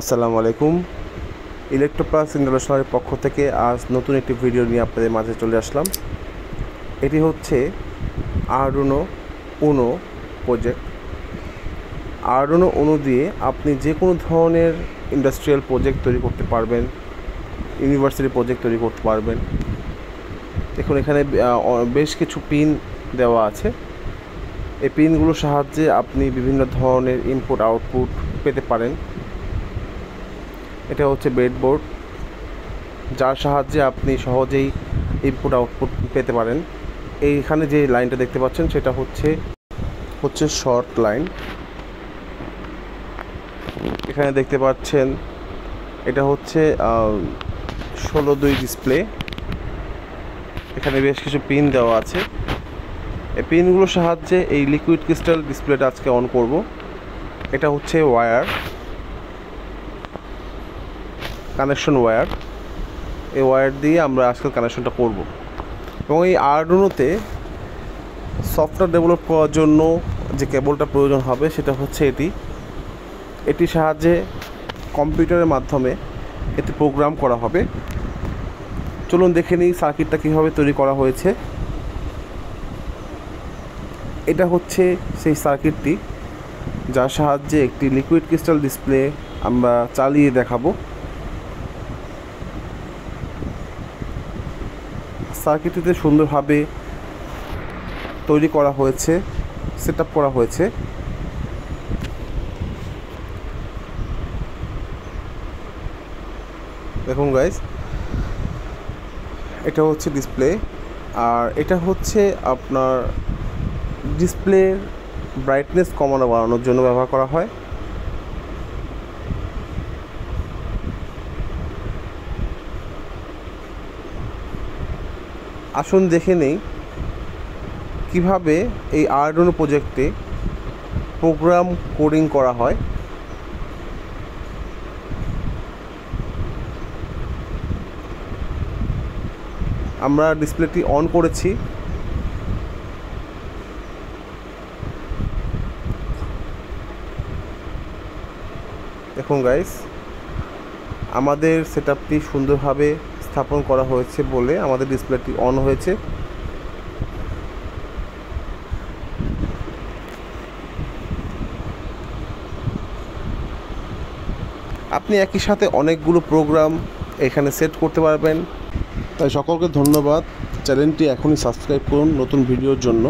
আসসালামু আলাইকুম। ইলেকট্রোপ্লাস ইন্টারন্যাশনালের পক্ষ থেকে আজ নতুন একটি ভিডিও নিয়ে আপনাদের মাঝে চলে আসলাম। এটি হচ্ছে Arduino Uno project. Arduino Uno দিয়ে আপনি যে কোনো ধরনের ইন্ডাস্ট্রিয়াল প্রজেক্ট তৈরি করতে পারবেন, ইউনিভার্সিটি প্রজেক্ট তৈরি করতে পারবেন। দেখুন, এখানে বেশ কিছু পিন দেওয়া আছে। এই পিনগুলোর সাহায্যে আপনি বিভিন্ন ধরনের ইনপুট আউটপুট পেতে পারেন। এটা হচ্ছে ব্রেডবোর্ড, যার সাহায্যে আপনি সহজেই ইনপুট আউটপুট পেতে পারেন। এইখানে যে লাইনটা দেখতে পাচ্ছেন সেটা হচ্ছে শর্ট লাইন। এখানে দেখতে পাচ্ছেন এটা হচ্ছে 16/2 ডিসপ্লে। এখানে বেশ কিছু পিন দেওয়া আছে। এই পিনগুলোর সাহায্যে এই লিকুইড ক্রিস্টাল ডিসপ্লেটা আজকে অন করব। এটা হচ্ছে ওয়্যার, কানেকশন ওয়্যার। এই ওয়্যার দিয়ে আমরা আজকে কানেকশনটা করব। এবং এই আরডুইনোতে সফটওয়্যার ডেভেলপ করার জন্য যে কেবলটা প্রয়োজন হবে সেটা হচ্ছে এটির সাহায্যে কম্পিউটারের মাধ্যমে এতে প্রোগ্রাম করা হবে। চলুন দেখে নিই সার্কিটটা কীভাবে তৈরি করা হয়েছে। এটা হচ্ছে সেই সার্কিটটি যার সাহায্যে একটি লিকুইড ক্রিস্টাল ডিসপ্লে আমরা চালিয়ে দেখাবো। সার্কিটটিতে সুন্দরভাবে তৈরি করা হয়েছে, সেট আপ করা হয়েছে। দেখুন গাইস, এটা হচ্ছে ডিসপ্লে, আর এটা হচ্ছে আপনার ডিসপ্লের ব্রাইটনেস কমানো বাড়ানোর জন্য ব্যবহার করা হয়। আসুন দেখে নেই কিভাবে এই আরডুইনো প্রজেক্টে প্রোগ্রাম কোডিং করা হয়। আমরা ডিসপ্লেটি অন করেছি। দেখুন গাইস, আমাদের সেটআপটি সুন্দরভাবে স্থাপন করা হয়েছে বলে আমাদের ডিসপ্লেটি অন হয়েছে। আপনি একই সাথে অনেকগুলো প্রোগ্রাম এখানে সেট করতে পারবেন। তাই সকলকে ধন্যবাদ। চ্যানেলটি এখনই সাবস্ক্রাইব করুন নতুন ভিডিওর জন্য।